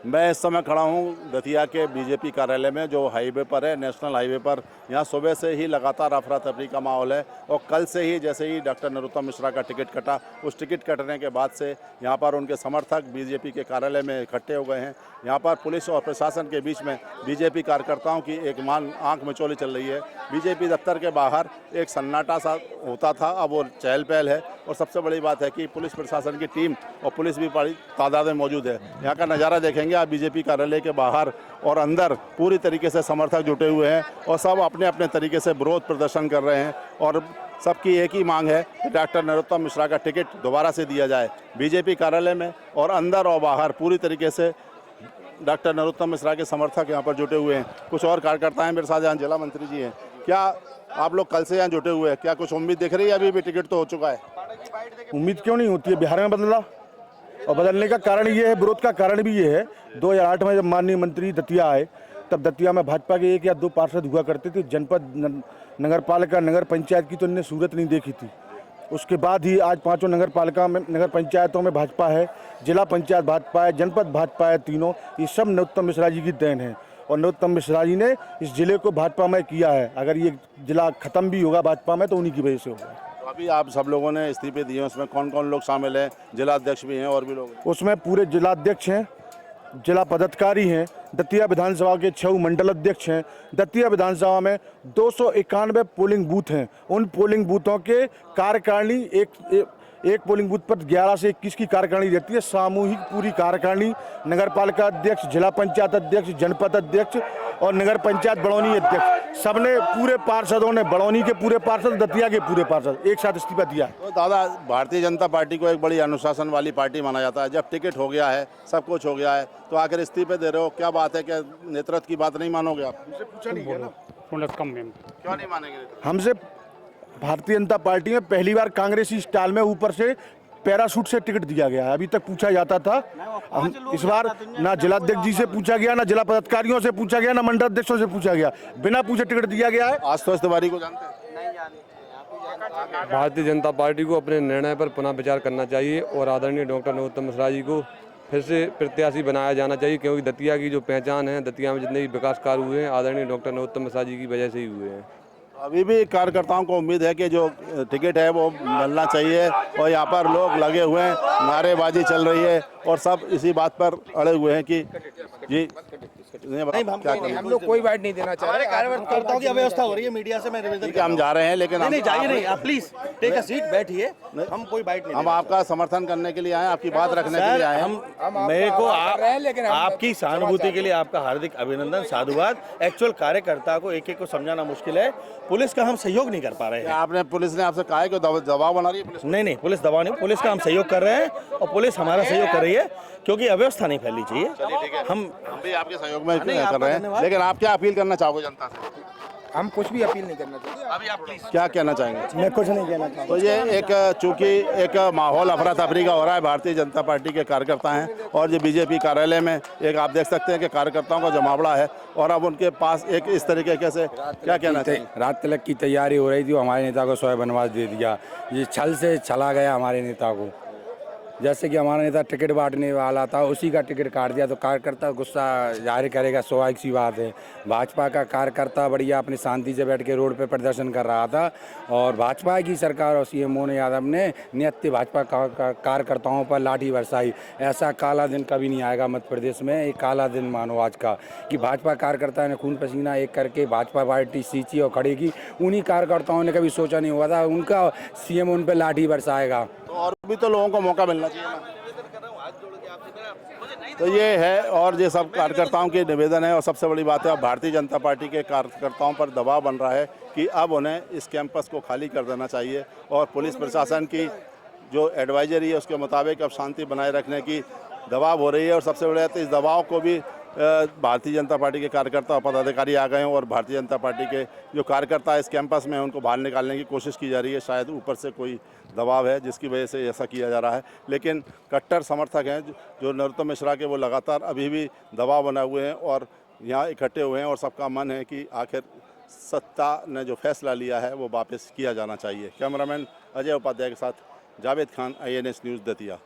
मैं इस समय खड़ा हूँ दतिया के बीजेपी कार्यालय में, जो हाईवे पर है, नेशनल हाईवे पर। यहाँ सुबह से ही लगातार अफरा तफरी का माहौल है और कल से ही जैसे ही डॉक्टर नरोत्तम मिश्रा का टिकट कटा, उस टिकट कटने के बाद से यहाँ पर उनके समर्थक बीजेपी के कार्यालय में इकट्ठे हो गए हैं। यहाँ पर पुलिस और प्रशासन के बीच में बीजेपी कार्यकर्ताओं की एक आंख मिचौली चल रही है। बीजेपी दफ्तर के बाहर एक सन्नाटा सा होता था, अब वो चहल पहल है। और सबसे बड़ी बात है कि पुलिस प्रशासन की टीम और पुलिस भी बड़ी तादाद में मौजूद है। यहाँ का नज़ारा देखेंगे आप, बीजेपी कार्यालय के बाहर और अंदर पूरी तरीके से समर्थक जुटे हुए हैं और सब अपने अपने तरीके से विरोध प्रदर्शन कर रहे हैं। और सबकी एक ही मांग है कि डॉक्टर नरोत्तम मिश्रा का टिकट दोबारा से दिया जाए। बीजेपी कार्यालय में और अंदर और बाहर पूरी तरीके से डॉक्टर नरोत्तम मिश्रा के समर्थक यहाँ पर जुटे हुए हैं। कुछ और कार्यकर्ता हैं मेरे साथ, यहाँ जिला मंत्री जी हैं। क्या आप लोग कल से यहाँ जुटे हुए हैं, क्या कुछ उम्मीद दिख रही है? अभी भी टिकट तो हो चुका है। उम्मीद क्यों नहीं होती है? बिहार में बदला, और बदलने का कारण ये है, विरोध का कारण भी ये है। 2008 में जब माननीय मंत्री दतिया आए, तब दतिया में भाजपा के 1 या 2 पार्षद हुआ करते थे। जनपद नगर पालिका नगर पंचायत की तो इन्हें सूरत नहीं देखी थी। उसके बाद ही आज 5 नगर पालिका में, नगर पंचायतों में भाजपा है, जिला पंचायत भाजपा है, जनपद भाजपा है। तीनों ये सब नरोत्तम मिश्रा जी की देन है और नरोत्तम मिश्रा जी ने इस जिले को भाजपा में किया है। अगर ये जिला खत्म भी होगा भाजपा में तो उन्हीं की वजह से होगा। तो अभी आप सब लोगों ने इस्तीफे दिए, उसमें कौन कौन लोग शामिल हैं? जिला अध्यक्ष भी हैं और भी लोग? उसमें पूरे जिलाध्यक्ष हैं, जिला पदाधिकारी हैं, दतिया विधानसभा के 6 मंडल अध्यक्ष हैं। दतिया विधानसभा में 291 पोलिंग बूथ हैं। उन पोलिंग बूथों के कार्यकारिणी एक पोलिंग बूथ पर 11 से 21 की कार्यकारिणी रहती है। सामूहिक पूरी कार्यकारिणी, नगर पालिका अध्यक्ष, जिला पंचायत अध्यक्ष, जनपद अध्यक्ष और नगर पंचायत बड़ौनी अध्यक्ष, सबने, पूरे पार्षदों ने, बड़ौनी के पूरे पार्षद, दतिया के पूरे पार्षद एक साथ इस्तीफा दिया है। तो दादा, भारतीय जनता पार्टी को एक बड़ी अनुशासन वाली पार्टी माना जाता है। जब टिकट हो गया है, सब कुछ हो गया है, तो आखिर इस्तीफे दे रहे हो, क्या बात है? क्या नेतृत्व की बात नहीं मानोगे आप? हमसे पूछा नहीं गया ना, क्यों नहीं मानेंगे? हमसे भारतीय जनता पार्टी में पहली बार कांग्रेसी स्टाइल में ऊपर से पैराशूट से टिकट दिया गया है। अभी तक पूछा जाता था, इस बार ना जिलाध्यक्ष जी से पूछा गया, ना जिला पदाधिकारियों से पूछा गया, ना मंडल अध्यक्षों से पूछा गया, बिना पूछे टिकट दिया गया है। आशुतोष तिवारी को जानते हैं? भारतीय जनता पार्टी को अपने निर्णय पर पुनः विचार करना चाहिए और आदरणीय डॉक्टर नरोत्तम मिश्रा जी को फिर से प्रत्याशी बनाया जाना चाहिए, क्योंकि दतिया की जो पहचान है, दतिया में जितने भी विकास कार्य हुए हैं आदरणीय डॉक्टर नरोत्तम मिश्रा जी की वजह से ही हुए हैं। अभी भी कार्यकर्ताओं को उम्मीद है कि जो टिकट है वो मिलना चाहिए और यहाँ पर लोग लगे हुए हैं, नारेबाजी चल रही है और सब इसी बात पर अड़े हुए हैं कि जी नहीं, हम लोग कोई बाइट नहीं देना चाह रहे। कार्यकर्ताओं की अव्यवस्था हो रही है, मीडिया से मैं निवेदन। हम जा रहे हैं, लेकिन नहीं जाइए, नहीं, आप प्लीज टेक अ सीट, बैठिए। हम कोई बाइट नहीं, हम आपका समर्थन करने के लिए आए, आपकी बात रखने के लिए आए। हम मेरे को आपकी सहानुभूति के लिए आपका हार्दिक अभिनंदन, साधुवाद। एक्चुअल कार्यकर्ता को एक एक को समझाना मुश्किल है। पुलिस का हम सहयोग नहीं कर पा रहे हैं। आपने, पुलिस ने आपसे कहा है कि दबाव बना रही है पुलिस? नहीं, पुलिस दबाव नहीं, पुलिस का हम सहयोग कर रहे हैं और पुलिस हमारा सहयोग कर रही है, क्योंकि अव्यवस्था नहीं फैलनी चाहिए। हम भी आपके सहयोग में कर रहे हैं, लेकिन आप क्या अपील करना चाहोगे जनता से? हम कुछ भी अपील नहीं करना चाहते। अभी आप क्या कहना चाहेंगे? मैं कुछ नहीं कहना चाहता। तो ये चूंकि एक माहौल अफरा तफरी का हो रहा है, भारतीय जनता पार्टी के कार्यकर्ता हैं और ये बीजेपी कार्यालय में एक, आप देख सकते हैं कि कार्यकर्ताओं का जमावड़ा है और अब उनके पास एक इस तरीके से क्या कहना चाहिए? रात तलक की तैयारी हो रही थी, हमारे नेता को स्वयं बनवास दे दिया। ये छल से चला गया हमारे नेता को। जैसे कि हमारा नेता टिकट बांटने वाला था, उसी का टिकट काट दिया, तो कार्यकर्ता गुस्सा जाहिर करेगा, स्वाभाविक सी बात है। भाजपा का कार्यकर्ता बढ़िया अपनी शांति से बैठ के रोड पे प्रदर्शन कर रहा था और भाजपा की सरकार और सीएम मोहन यादव ने नित्य भाजपा कार्यकर्ताओं पर लाठी बरसाई। ऐसा काला दिन कभी नहीं आएगा मध्य प्रदेश में। एक काला दिन मानो आज का, कि भाजपा कार्यकर्ता ने खून पसीना एक करके भाजपा पार्टी सींची और खड़ी की। उन्हीं कार्यकर्ताओं ने कभी सोचा नहीं हुआ था उनका सीएम उन पर लाठी बरसाएगा। तो और भी तो लोगों को मौका मिलना चाहिए ना। तो ये है, और ये सब कार्यकर्ताओं के निवेदन है। और सबसे बड़ी बात है, अब भारतीय जनता पार्टी के कार्यकर्ताओं पर दबाव बन रहा है कि अब उन्हें इस कैंपस को खाली कर देना चाहिए और पुलिस प्रशासन की जो एडवाइजरी है उसके मुताबिक अब शांति बनाए रखने की दबाव हो रही है। और सबसे बड़ी बात है, इस दबाव को भी भारतीय जनता पार्टी के कार्यकर्ता और पदाधिकारी आ गए हैं और भारतीय जनता पार्टी के जो कार्यकर्ता इस कैंपस में उनको बाहर निकालने की कोशिश की जा रही है। शायद ऊपर से कोई दबाव है जिसकी वजह से ऐसा किया जा रहा है, लेकिन कट्टर समर्थक हैं जो नरोत्तम मिश्रा के, वो लगातार अभी भी दबाव बना हुए हैं और यहाँ इकट्ठे हुए हैं और सबका मन है कि आखिर सत्ता ने जो फैसला लिया है वो वापस किया जाना चाहिए। कैमरामैन अजय उपाध्याय के साथ जावेद खान, INS न्यूज़ दतिया।